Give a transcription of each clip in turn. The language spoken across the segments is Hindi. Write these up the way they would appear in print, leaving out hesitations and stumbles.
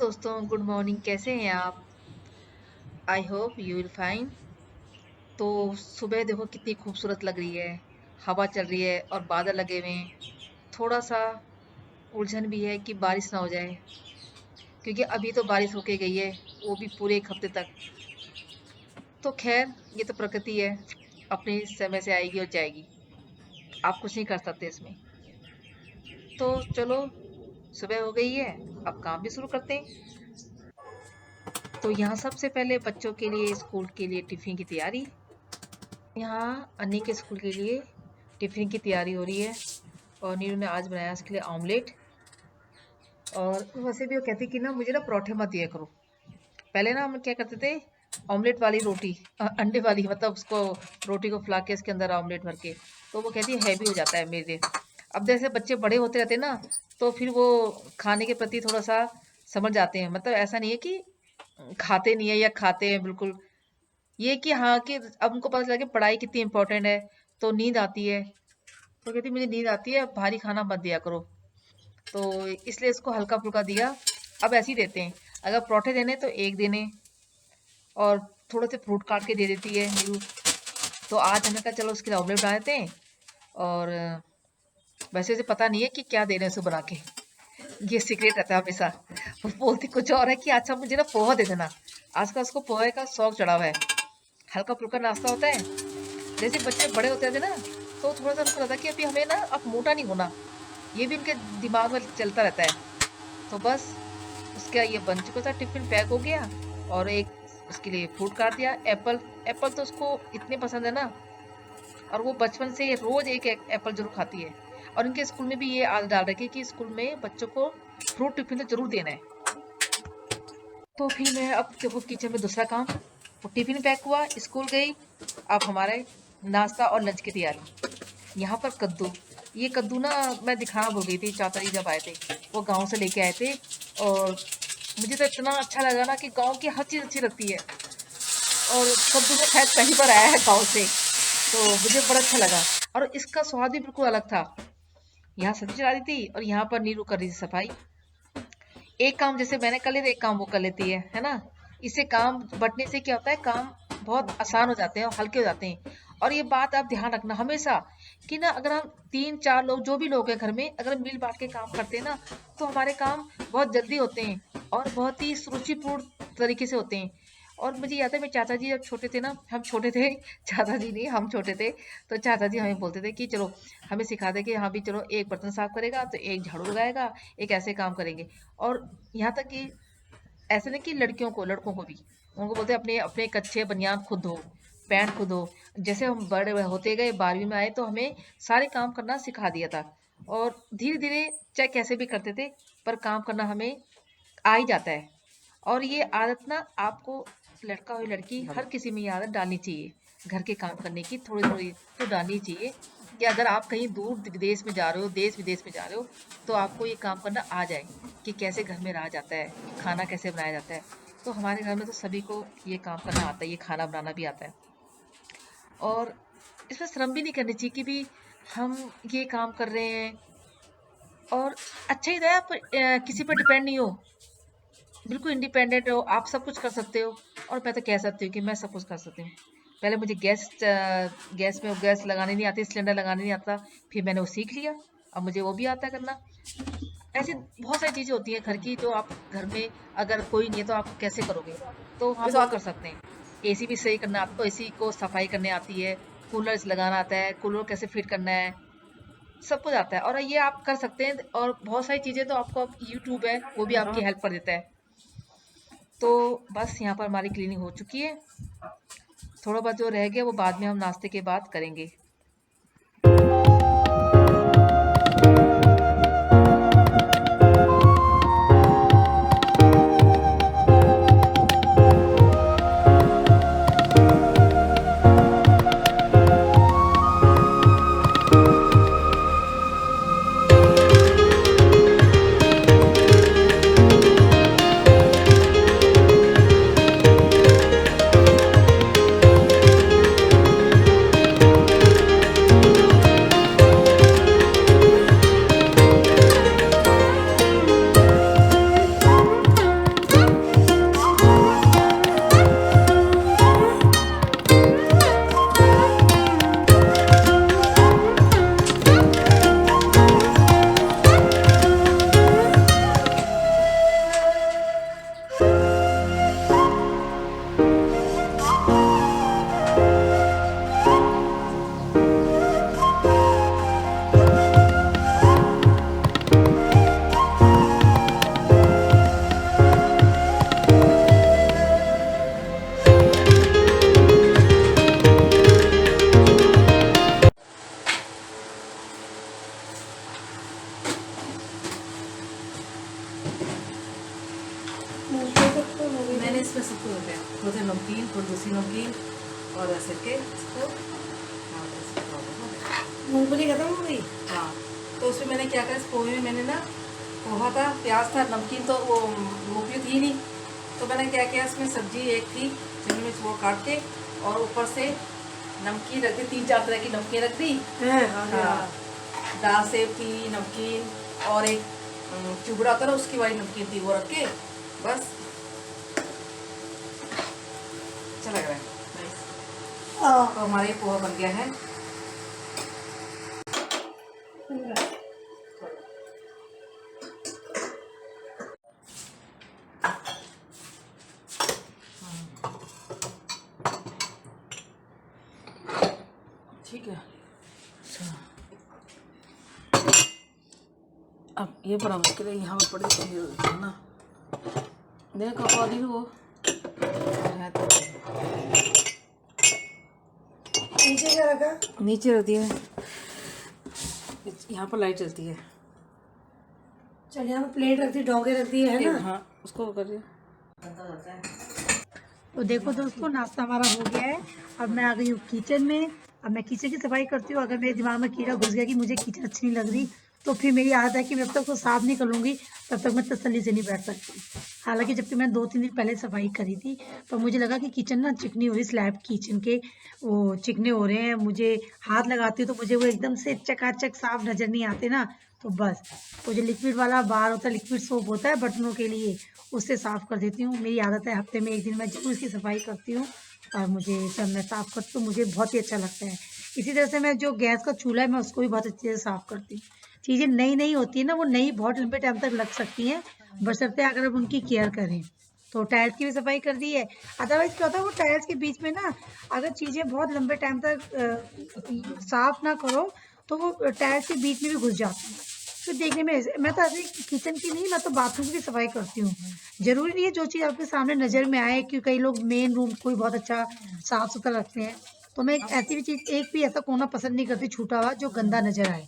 दोस्तों, गुड मॉर्निंग। कैसे हैं आप? I hope you will fine. तो सुबह देखो कितनी खूबसूरत लग रही है। हवा चल रही है और बादल लगे हुए हैं। थोड़ा सा उलझन भी है कि बारिश ना हो जाए, क्योंकि अभी तो बारिश होके गई है, वो भी पूरे एक हफ्ते तक। तो खैर, ये तो प्रकृति है, अपने समय से आएगी और जाएगी। आप कुछ नहीं कर सकते इसमें। तो चलो, सुबह हो गई है, अब काम भी शुरू करते हैं। तो यहाँ सबसे पहले बच्चों के लिए, स्कूल के लिए टिफिन की तैयारी। यहाँ अन्नी के स्कूल के लिए टिफिन की तैयारी हो रही है और नीरू ने आज बनाया उसके लिए ऑमलेट। और वैसे भी वो कहती कि ना मुझे ना परोठे मत दिया करो। पहले ना हम क्या करते थे, ऑमलेट वाली रोटी, अंडे वाली, मतलब उसको रोटी को फुला के उसके अंदर ऑमलेट भर के। तो वो कहती है हैवी हो जाता है मेरे लिए। अब जैसे बच्चे बड़े होते रहते हैं ना, तो फिर वो खाने के प्रति थोड़ा सा समझ जाते हैं। मतलब ऐसा नहीं है कि खाते नहीं है या खाते हैं बिल्कुल। ये कि हाँ, कि अब उनको पता चला कि पढ़ाई कितनी इंपॉर्टेंट है। तो नींद आती है, तो कहती मुझे नींद आती है, भारी खाना मत दिया करो। तो इसलिए इसको हल्का फुल्का दिया। अब ऐसे ही देते हैं, अगर परोठे देने तो एक देने, और थोड़े से फ्रूट काट के दे देती है नीरू। तो आज हमने कहा चलो उसके लिए ऑमलेट बना देते हैं। और वैसे उसे पता नहीं है कि क्या दे रहे हैं उसे बना के। ये सीक्रेट रहता है हमेशा। वो बोलती कुछ और है कि अच्छा मुझे ना पोहा दे देना। आजकल उसको पोहे का शौक चढ़ा हुआ है। हल्का फुल्का नाश्ता होता है। जैसे बच्चे बड़े होते थे ना, तो थोड़ा सा उनको लगता है कि अभी हमें ना अब मोटा नहीं होना। ये भी उनके दिमाग में चलता रहता है। तो बस उसका ये बन चुका था, टिफिन पैक हो गया। और एक उसके लिए फ्रूट काट दिया, एप्पल। एप्पल तो उसको इतने पसंद है ना, और वो बचपन से रोज एक एक एप्पल जरूर खाती है। और इनके स्कूल में भी ये आदत डाल रखी है कि स्कूल में बच्चों को फ्रूट टिफिन तो जरूर देना है। तो फिर मैं अब देखो किचन में दूसरा काम, वो टिफिन पैक हुआ, स्कूल गई। अब हमारे नाश्ता और लंच की तैयारी। यहाँ पर कद्दू, ये कद्दू ना मैं दिखाना भूल गई थी। चाचा जी जब आए थे, वो गांव से लेके आए थे। और मुझे तो इतना अच्छा लगा ना कि गांव की हर चीज़ अच्छी लगती है। और कद्दू तो शायद पहली बार आया है गांव से, तो मुझे बड़ा अच्छा लगा। और इसका स्वाद भी बिल्कुल अलग था। यहाँ सब्जी चला दी थी और यहाँ पर नीरू कर रही थी सफाई। एक काम जैसे मैंने कर लिया तो एक काम वो कर लेती है ना। इससे काम बंटने से क्या होता है, काम बहुत आसान हो जाते हैं और हल्के हो जाते हैं। और ये बात आप ध्यान रखना हमेशा कि ना, अगर हम तीन चार लोग, जो भी लोग हैं घर में, अगर मिल बांट के काम करते हैं ना, तो हमारे काम बहुत जल्दी होते हैं और बहुत ही सुरुचिपूर्ण तरीके से होते हैं। और मुझे याद है, मेरे चाचा जी जब छोटे थे ना, हम छोटे थे, चाचा जी नहीं, हम छोटे थे। तो चाचा जी हमें बोलते थे कि चलो, हमें सिखा दे कि हाँ भी चलो, एक बर्तन साफ करेगा तो एक झाड़ू लगाएगा, एक ऐसे काम करेंगे। और यहाँ तक कि ऐसे नहीं कि लड़कियों को, लड़कों को भी उनको बोलते अपने अपने कच्चे बनियान खुद धो, पैंट खुद धो। जैसे हम बड़े होते गए, 12वीं में आए, तो हमें सारे काम करना सिखा दिया था। और धीरे धीरे चाहे कैसे भी करते थे, पर काम करना हमें आ ही जाता है। और ये आदत ना आपको, लड़का हो या लड़की, हर किसी में ये आदत डालनी चाहिए। घर के काम करने की थोड़ी थोड़ी तो डालनी चाहिए, कि अगर आप कहीं दूर विदेश में जा रहे हो, देश विदेश में जा रहे हो, तो आपको ये काम करना आ जाए कि कैसे घर में रहा जाता है, खाना कैसे बनाया जाता है। तो हमारे घर में तो सभी को ये काम करना आता है, ये खाना बनाना भी आता है। और इसमें शर्म भी नहीं करनी चाहिए कि भी हम ये काम कर रहे हैं। और अच्छा ही है, आप किसी पर डिपेंड नहीं हो, बिल्कुल इंडिपेंडेंट हो, आप सब कुछ कर सकते हो। और मैं तो कह सकती हूँ कि मैं सब कुछ कर सकती हूँ। पहले मुझे गैस में गैस लगाने नहीं आती, सिलेंडर लगाने नहीं आता। फिर मैंने वो सीख लिया, अब मुझे वो भी आता है करना। ऐसी बहुत सारी चीजें होती हैं घर की, जो आप घर में अगर कोई नहीं है तो आप कैसे करोगे। तो हम सब कर सकते हैं। एसी भी सही करना, आपको एसी को सफाई करने आती है, कूलर लगाना आता है, कूलर कैसे फिट करना है, सब कुछ आता है। और ये आप कर सकते हैं। और बहुत सारी चीजें तो आपको, अब यूट्यूब है, वो भी आपकी हेल्प कर देता है। तो बस यहाँ पर हमारी क्लीनिंग हो चुकी है। थोड़ा बहुत जो रह गया वो बाद में हम नाश्ते के बाद करेंगे। और ऐसे के इसको मूंगफली खत्म हो गई। हाँ, तो उसमें मैंने क्या करा, इस पोहे में मैंने ना पोहा था, प्याज था, नमकीन तो वो मूंगफली थी नहीं, तो मैंने क्या किया, इसमें सब्जी एक थी शिमला मिर्च वो काट के, और ऊपर से नमकीन रख दी, 3-4 तरह की नमकीन रख दी। हाँ, दाल सेब थी, नमकीन, और एक चुबड़ा होता है ना उसकी वाली नमकीन थी, वो रख के बस। अच्छा लग रहा है, तो हमारा ये पोहा बन गया है। ठीक है, अच्छा अब ये बड़ा मुश्किल है, यहाँ पर पड़ी है ना, देखो पौधी वो है तो नीचे क्या रखा? नीचे रहती है, यहाँ पर लाइट चलती है। चल यहाँ पे प्लेट रख दी, डोंगे रख दिए है ना। हाँ, उसको करिए। तो देखो दोस्तों, नाश्ता हमारा हो गया है। अब मैं आ गई हूँ किचन में। अब मैं किचन की सफाई करती हूँ। अगर मेरे दिमाग में कीड़ा घुस गया कि मुझे किचन अच्छी नहीं लग रही, तो फिर मेरी आदत है कि जब तक वो साफ नहीं कर लूँगी तब तक मैं तसल्ली से नहीं बैठ सकती। हालांकि जबकि मैं 2-3 दिन पहले सफाई करी थी, तो मुझे लगा कि किचन ना चिकनी हो रही, स्लैब किचन के वो चिकने हो रहे हैं। मुझे हाथ लगाती हूँ तो मुझे वो एकदम से चकाचक साफ नजर नहीं आते ना। तो बस वो जो लिक्विड वाला बार होता है, लिक्विड सोप होता है बर्तनों के लिए, उससे साफ कर देती हूँ। मेरी आदत है, हफ्ते में 1 दिन मैं जरूर इसकी सफाई करती हूँ। और मुझे जब मैं साफ करती हूँ मुझे बहुत ही अच्छा लगता है। इसी तरह से मैं जो गैस का चूल्हा है मैं उसको भी बहुत अच्छे से साफ करती हूँ। चीज़ें नई नई होती है ना, वो नई बहुत लंबे टाइम तक लग सकती हैं, बशर्ते अगर हम उनकी केयर करें। तो टाइल्स की भी सफाई कर दी है। अदरवाइज क्या होता है, वो टाइल्स के बीच में ना अगर चीज़ें बहुत लंबे टाइम तक साफ ना करो तो वो टाइल्स के बीच में भी घुस जाती हैं। फिर देखने में मैं तो ऐसे किचन की नहीं, मैं तो बाथरूम की भी सफाई करती हूँ। जरूरी नहीं है जो चीज़ आपके सामने नजर में आए, क्योंकि कई लोग मेन रूम को भी बहुत अच्छा साफ सुथरा रखते हैं। तो मैं एक ऐसी भी चीज, एक भी ऐसा कोना पसंद नहीं करती छूटा हुआ जो गंदा नजर आए।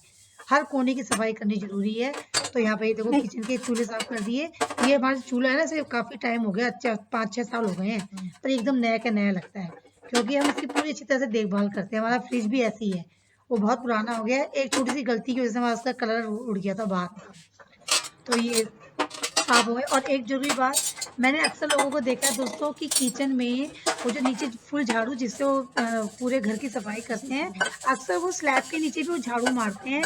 हर कोने की सफाई करनी जरूरी है। तो यहाँ पे ये देखो किचन के चूल्हे साफ कर दिए। ये हमारा चूल्हा है ना, सिर्फ काफी टाइम हो गया, अच्छा 5-6 साल हो गए हैं, पर एकदम नया का नया लगता है, क्योंकि हम इसकी पूरी अच्छी तरह से देखभाल करते हैं। हमारा फ्रिज भी ऐसी है, वो बहुत पुराना हो गया है। एक छोटी सी गलती की वजह से हमारा उसका कलर उड़ गया था बाहर। तो ये साफ हो गए। और एक जरूरी बात, मैंने अक्सर लोगों को देखा है दोस्तों कि किचन में वो जो नीचे फुल झाड़ू जिससे वो पूरे घर की सफाई करते हैं, अक्सर वो स्लैब के नीचे भी वो झाड़ू मारते हैं,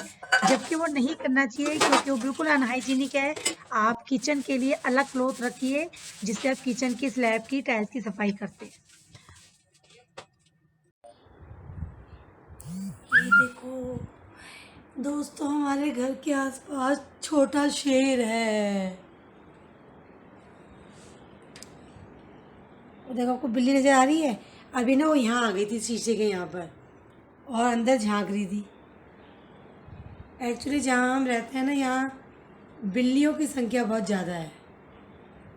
जबकि वो नहीं करना चाहिए, क्योंकि वो बिल्कुल अनहाइजीनिक है। आप किचन के लिए अलग क्लॉथ रखिए जिससे आप किचन की स्लैब की टाइल्स की सफाई करते हैं। ये देखो दोस्तों, हमारे घर के आसपास छोटा शेर है। और देखो, आपको बिल्ली नजर आ रही है? अभी ना वो यहाँ आ गई थी शीशे के यहाँ पर, और अंदर झांक रही थी। एक्चुअली जहाँ हम रहते हैं ना, यहाँ बिल्लियों की संख्या बहुत ज़्यादा है।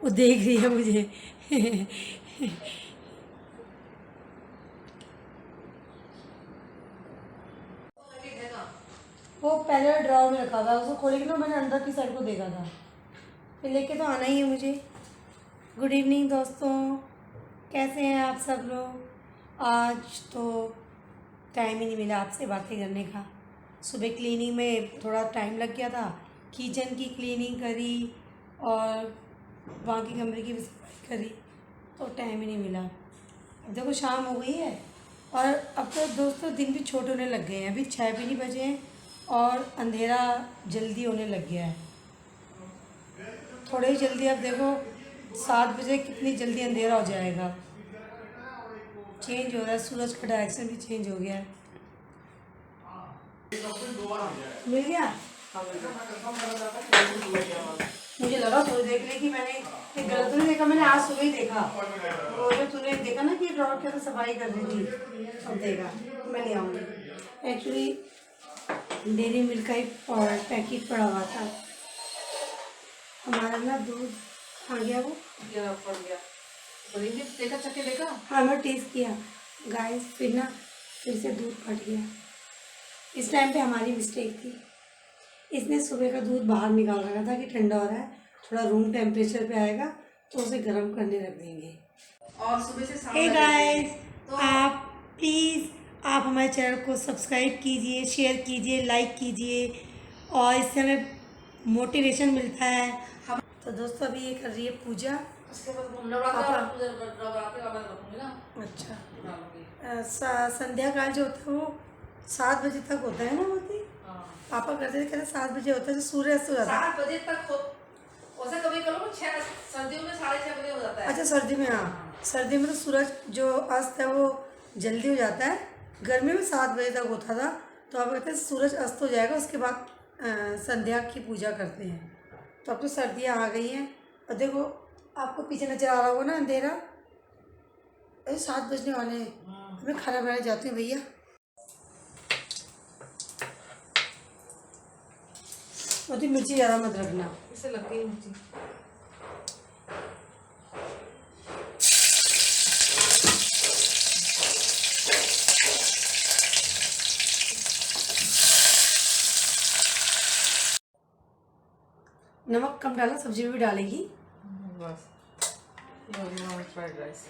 वो देख रही है मुझे। वो पहले ड्रॉर में रखा था, उसको खोले के ना मैंने अंदर की साइड को देखा था। फिर लेके तो आना ही है मुझे। गुड इवनिंग दोस्तों, कैसे हैं आप सब लोग? आज तो टाइम ही नहीं मिला आपसे बातें करने का। सुबह क्लीनिंग में थोड़ा टाइम लग गया था, किचन की क्लीनिंग करी और बाकी कमरे की भी सफाई करी, तो टाइम ही नहीं मिला। अब देखो शाम हो गई है, और अब तो दोस्तों दिन भी छोटे होने लग गए हैं। अभी 6 भी नहीं बजे हैं और अंधेरा जल्दी होने लग गया है। थोड़े ही जल्दी, अब देखो 7 बजे कितनी जल्दी अंधेरा हो जाएगा। चेंज हो रहा है, सूरज का डायरेक्शन भी चेंज हो गया है। मिल गया? मुझे लगा थोड़ी देख रही कि मैंने गलत नहीं देखा, मैंने आज सुबह ही देखा। वो जो तूने देखा ना कि ड्रॉर के अंदर सफाई कर रही थी, अब देखा मैं ले आऊँगी। एक्चुअली डेयरी मिल्क का ही पैकेट पड़ा हुआ था हमारा ना, दूध आ गया, वो पड़ गया। देखा चक्के देखा? हाँ मैं टेस्ट किया गाइस, फिर ना फिर से दूध फट गया। इस टाइम पे हमारी मिस्टेक थी। इसने सुबह का दूध बाहर निकाल रखा था कि ठंडा हो रहा है, थोड़ा रूम टेम्परेचर पे आएगा तो उसे गर्म करने रख देंगे। और सुबह से शाम हे गाइस, तो आप प्लीज़ आप हमारे चैनल को सब्सक्राइब कीजिए, शेयर कीजिए, लाइक कीजिए और इससे हमें मोटिवेशन मिलता है। हम तो दोस्तों अभी ये कर रही है पूजा। उसके बाद नवरात्र वाला पूजा नवरात्र का मैं रखूंगी ना। अच्छा, संध्या काल जो होता है वो 7 बजे तक होता है ना होती। पापा करते थे, कहते 7 बजे होता है जो सूर्य अस्त हो जाता है। 7 बजे तक हो, वैसे कभी करो 6, सर्दियों में 6:30 बजे हो जाता है। अच्छा सर्दी में, हाँ सर्दी में तो सूरज जो अस्त है वो जल्दी हो जाता है। गर्मी में 7 बजे तक होता था। तो अब कहते हैं सूरज अस्त हो जाएगा उसके बाद संध्या की पूजा करते हैं। तो अब तो सर्दियाँ आ गई हैं और देखो आपको पीछे नजर आ रहा होगा ना अंधेरा। अरे 7 बजने वाले हैं, मैं खाना बनाने जाती हूँ भैया। और तो मिर्ची ज़्यादा मत रखना, इससे लग गई मुझे। नमक कम डाला, सब्जी में भी डालेगी। बस फ्राइड राइस।